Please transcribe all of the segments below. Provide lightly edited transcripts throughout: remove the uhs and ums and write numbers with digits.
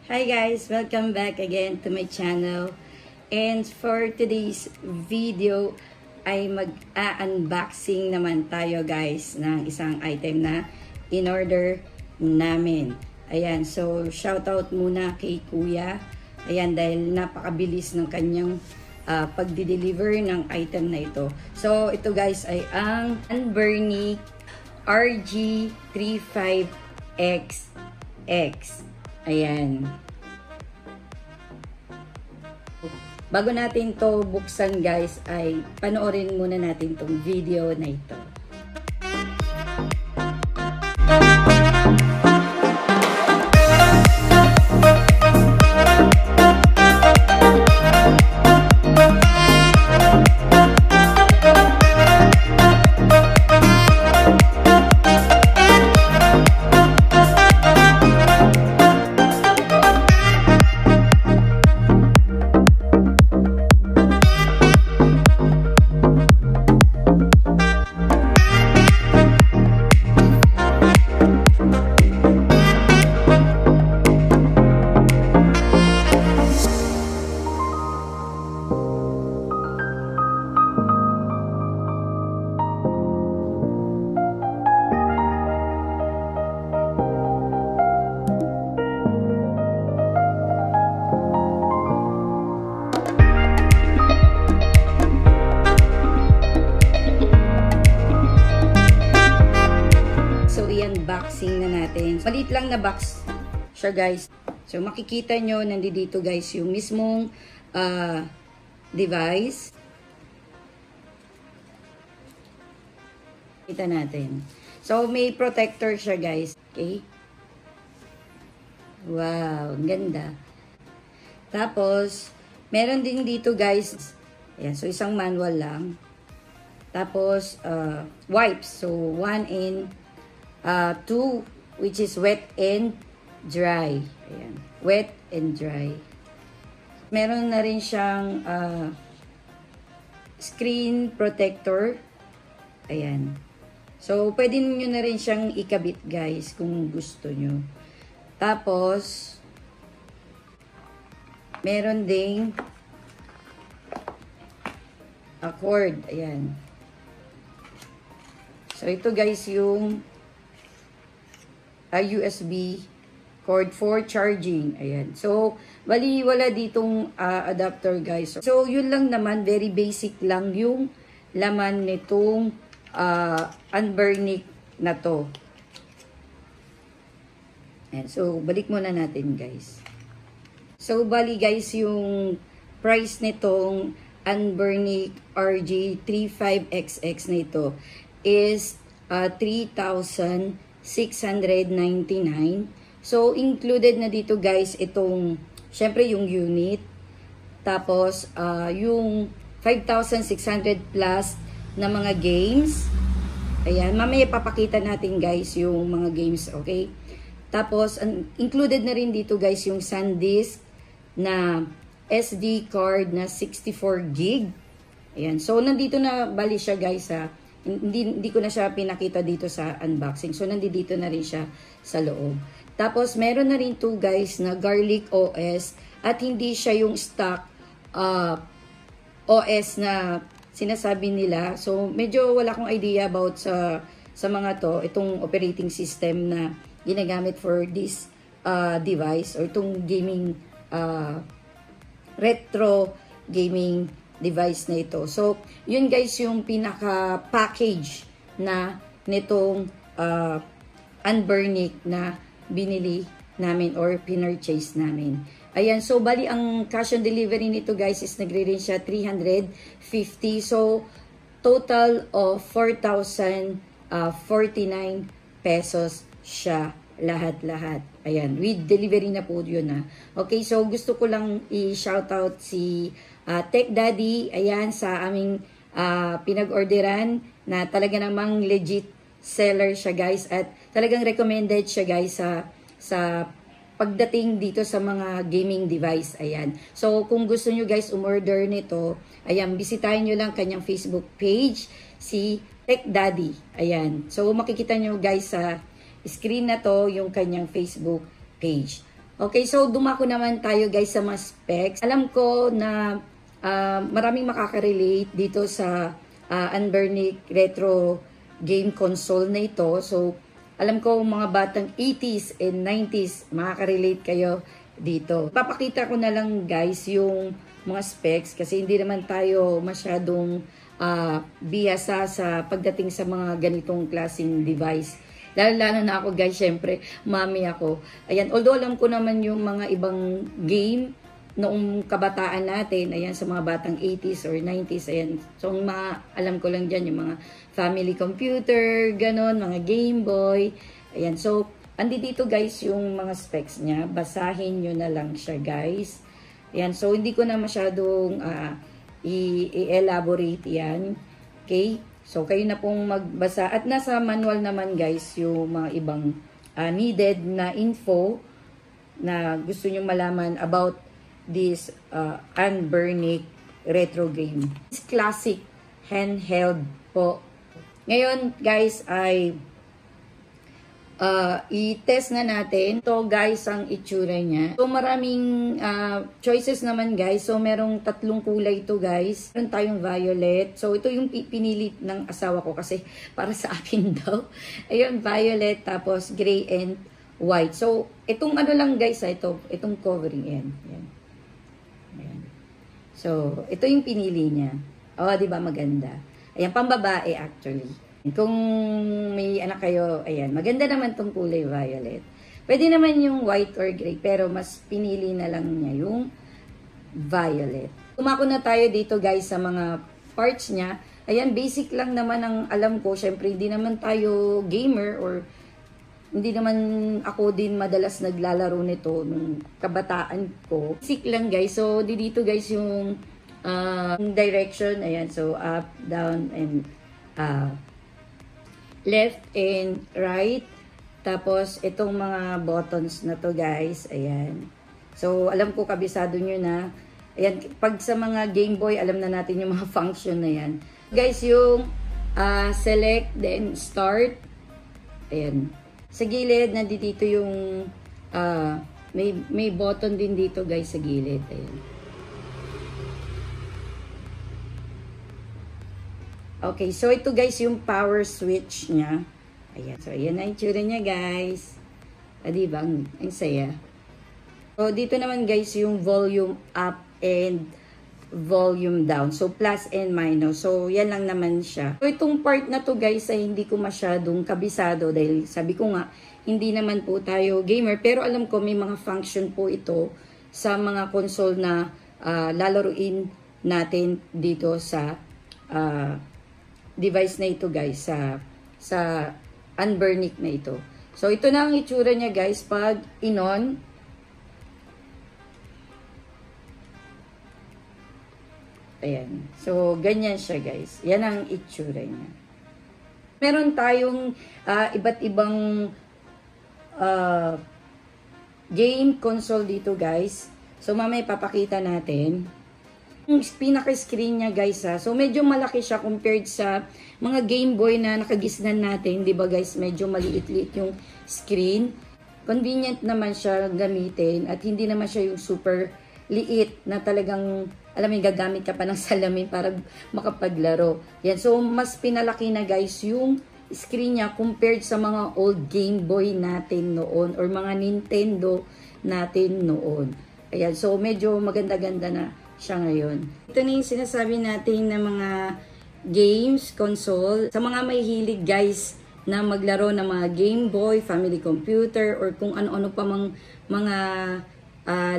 Hi guys! Welcome back again to my channel. And for today's video ay mag-unboxing naman tayo guys ng isang item na in-order namin. Ayan, so shoutout muna kay Kuya. Ayan, dahil napakabilis ng kanyang pagdi-deliver ng item na ito. So ito guys ay ang Anbernic RG35XX. Ayan. Bago natin to buksan guys, ay panoorin muna natin tong video na ito. Unboxing na natin. Maliit lang na box siya guys. So makikita nyo nandito guys yung mismong device. Kita natin. So may protector siya guys. Okay. Wow, ang ganda. Tapos meron din dito guys. Ayan, so isang manual lang. Tapos wipes. So 1 and 2, which is wet and dry. Ayan. Wet and dry. Meron na rin siyang screen protector. Ayan. So, pwede nyo na rin siyang ikabit, guys, kung gusto nyo. Tapos, meron ding cord. Ayan. So, ito, guys, yung USB cord for charging. Ayan. So, bali wala ditong adapter guys. So, yun lang naman. Very basic lang yung laman nitong Anbernic na to. Ayan. So, balik muna natin guys. So, bali guys yung price nitong Anbernic RG35XX na ito is 3,699. So, included na dito guys itong, syempre yung unit. Tapos, yung 5,600 plus na mga games. Ayan, mamaya papakita natin guys yung mga games, okay? Tapos, included na rin dito guys yung SanDisk na SD card na 64 gig. Ayan, so nandito na bali siya guys ha. Hindi ko na siya pinakita dito sa unboxing. So, nandito na rin siya sa loob. Tapos, meron na rin to guys na Garlic OS. At hindi siya yung stock OS na sinasabi nila. So, medyo wala akong idea about sa mga to. Itong operating system na ginagamit for this device. Or itong gaming, retro gaming device na ito. So, yun guys yung pinaka-package na nitong Anbernic na binili namin or pinurchase namin. Ayan, so bali ang cash on delivery nito guys is nagre-range siya 350. So, total of 4,049 pesos siya lahat-lahat. Ayan, with delivery na po yun ha. Okay, so gusto ko lang i-shoutout si Tech Daddy, ayan, sa aming pinag-orderan na talaga namang legit seller siya guys at talagang recommended siya guys sa pagdating dito sa mga gaming device. Ayan, so kung gusto nyo guys umorder nito, ayan, bisitahin nyo lang kanyang Facebook page, si Tech Daddy. Ayan, so makikita nyo guys sa screen na to yung kanyang Facebook page. Okay, so dumako naman tayo guys sa mga specs. Alam ko na maraming makaka-relate dito sa Anbernic retro game console na ito. So, alam ko mga batang 80s and 90s makaka-relate kayo dito. Papakita ko na lang guys yung mga specs kasi hindi naman tayo masyadong bihasa sa pagdating sa mga ganitong klaseng device. Lalo na ako guys, syempre, mami ako. Ayan, although alam ko naman yung mga ibang game noong kabataan natin, ayan, sa mga batang 80s or 90s, ayan. So, alam ko lang dyan, yung mga family computer, ganon, mga Game Boy. Ayan, so, dito guys yung mga specs niya. Basahin nyo na lang siya guys. Ayan, so, hindi ko na masyadong i-elaborate yan. Okay? So, kayo na pong magbasa. At nasa manual naman guys, yung mga ibang needed na info na gusto nyo malaman about this Anbernic retro game. It's classic handheld po. Ngayon guys ay i-test na natin. Ito guys ang itsura niya. So maraming choices naman guys. So merong 3 kulay ito guys. Meron tayong violet. So ito yung pinili ng asawa ko kasi para sa akin daw. Ayun, violet tapos gray and white. So itong ano lang guys, itong covering yan. Ayan. Ayan. So ito yung pinili niya. Oh, di ba maganda? Ayan, pambabae actually. Kung may anak kayo, ayan, maganda naman tong kulay violet. Pwede naman yung white or gray, pero mas pinili na lang niya yung violet. Tumako na tayo dito guys sa mga parts niya. Ayan, basic lang naman ang alam ko. Syempre, hindi naman tayo gamer or hindi naman ako din madalas naglalaro nito nung kabataan ko. Basic lang guys. So, dito guys yung direction. Ayan, so up, down, and left and right. Tapos, itong mga buttons na to guys. Ayan. So, alam ko kabisado nyo na. Ayan, pag sa mga Game Boy, alam na natin yung mga function na yan. Guys, yung select, then start. Ayan. Sa gilid, nandito yung may button din dito guys sa gilid. Ayan. Okay, so ito guys yung power switch niya. Ayan, so ayan na yung tsura niya guys. Diba? Ang saya. So dito naman guys yung volume up and volume down. So plus and minus. So yan lang naman siya. So itong part na to guys ay hindi ko masyadong kabisado dahil sabi ko nga hindi naman po tayo gamer. Pero alam ko may mga function po ito sa mga console na lalaruin natin dito sa device na ito guys, sa Anbernic na ito. So ito na ang itsura niya guys pag in-on. Ayan. So ganyan siya guys. Yan ang itsura niya. Meron tayong iba't ibang game console dito guys. So mamaya papakita natin. Yung pinaka-screen niya guys so medyo malaki siya compared sa mga Game Boy na nakagisnan natin, 'di ba guys? Medyo maliit-liit yung screen. Convenient naman siya gamitin at hindi naman siya yung super liit na talagang alam mo gagamit ka pa ng salamin para makapaglaro. Yan, so mas pinalaki na guys yung screen niya compared sa mga old Game Boy natin noon or mga Nintendo natin noon. Ayan, so medyo maganda-ganda na siya ngayon. Ito na yung sinasabi natin na mga games, console. Sa mga may hilig guys na maglaro ng mga Game Boy, family computer, or kung ano-ano pa mga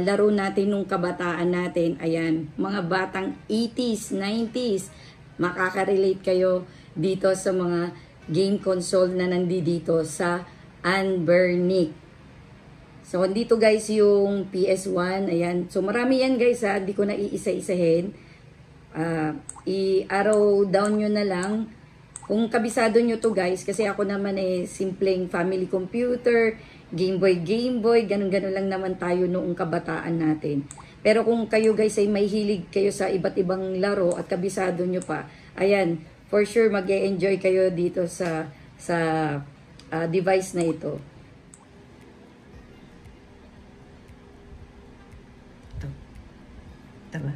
laro natin nung kabataan natin. Ayan, mga batang 80s, 90s, makaka-relate kayo dito sa mga game console na nandito sa Anbernic. So, dito guys yung PS1. Ayan. So, marami yan guys ha. Hindi ko na iisa-isahin. I-arrow down nyo na lang. Kung kabisado nyo to guys. Kasi ako naman simpleng family computer, Game Boy. Ganun-ganun lang naman tayo noong kabataan natin. Pero kung kayo guys ay may hilig kayo sa iba't ibang laro at kabisado nyo pa. Ayan. For sure mag-e-enjoy kayo dito sa device na ito. Ito ba?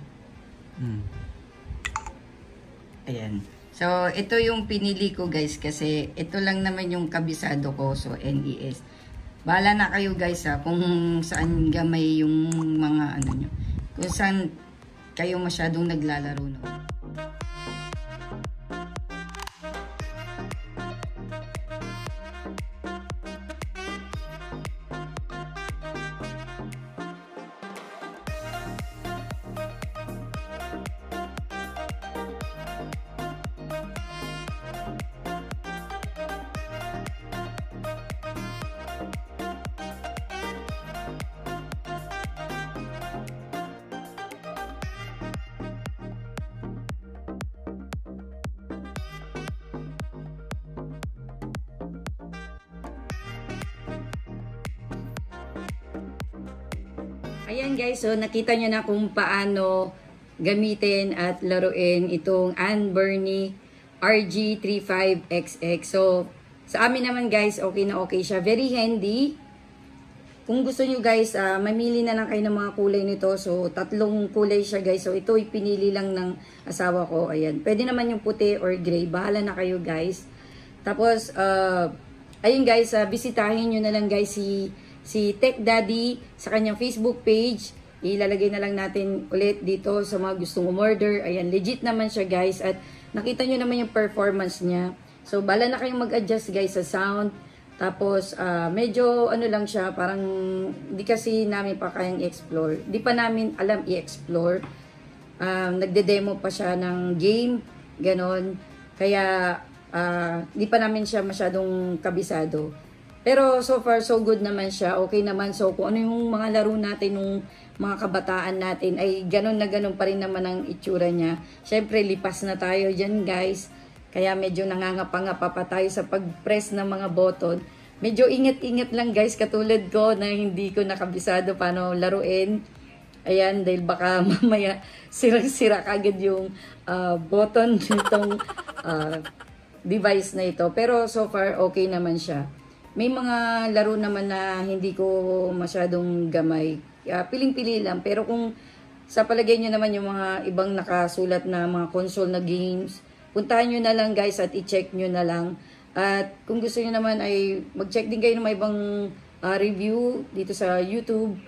Ayan. So, ito yung pinili ko guys kasi ito lang naman yung kabisado ko. So, NES. Bahala na kayo guys ha kung saan gamay yung mga ano nyo. Kung saan kayo masyadong naglalaro no. Ayan guys, so nakita nyo na kung paano gamitin at laruin itong Ann Bernie RG35XX. So, sa amin naman guys, okay na okay siya. Very handy. Kung gusto nyo guys, mamili na lang kayo ng mga kulay nito. So, 3 kulay siya guys. So, ito pinili lang ng asawa ko. Ayan. Pwede naman yung puti or gray. Bahala na kayo guys. Tapos, ayun guys, bisitahin nyo na lang guys si Tech Daddy sa kanyang Facebook page. Ilalagay na lang natin ulit dito sa mga gustong umorder. Ayan, legit naman siya guys. At nakita nyo naman yung performance niya. So, bala na kayong mag-adjust guys sa sound. Tapos, medyo ano lang siya, parang di kasi namin pa kayang i-explore. Di pa namin alam i-explore. Nagde-demo pa siya ng game, ganon. Kaya, di pa namin siya masyadong kabisado. Pero so far, so good naman siya. Okay naman. So, kung ano yung mga laro natin, yung mga kabataan natin, ay ganon na ganon pa rin naman ang itsura niya. Siyempre, lipas na tayo dyan, guys. Kaya medyo nangangapa-ngapa pa tayo sa pag-press ng mga button. Medyo ingat-ingat lang, guys. Katulad ko na hindi ko nakabisado paano laruin. Ayan, dahil baka mamaya sirang-sira kagad yung button nitong device na ito. Pero so far, okay naman siya. May mga laro naman na hindi ko masyadong gamay. Piling-pili lang. Pero kung sa palagay nyo naman yung mga ibang nakasulat na mga console na games, puntahan nyo na lang guys at i-check nyo na lang. At kung gusto nyo naman ay mag-check din kayo ng mga ibang review dito sa YouTube.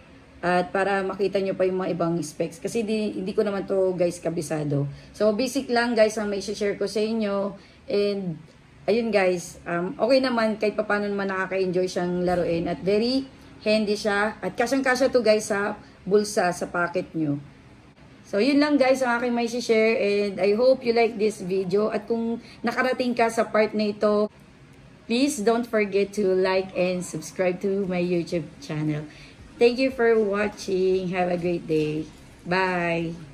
At para makita nyo pa yung mga ibang specs. Kasi hindi ko naman to guys kabisado. So basic lang guys ang may share ko sa inyo. And ayun guys, okay naman kahit paano naman nakaka-enjoy siyang laruin at very handy siya at kasyang-kasya to guys sa bulsa, sa pocket nyo. So yun lang guys ang aking may share and I hope you like this video at kung nakarating ka sa part na ito, please don't forget to like and subscribe to my YouTube channel. Thank you for watching. Have a great day. Bye!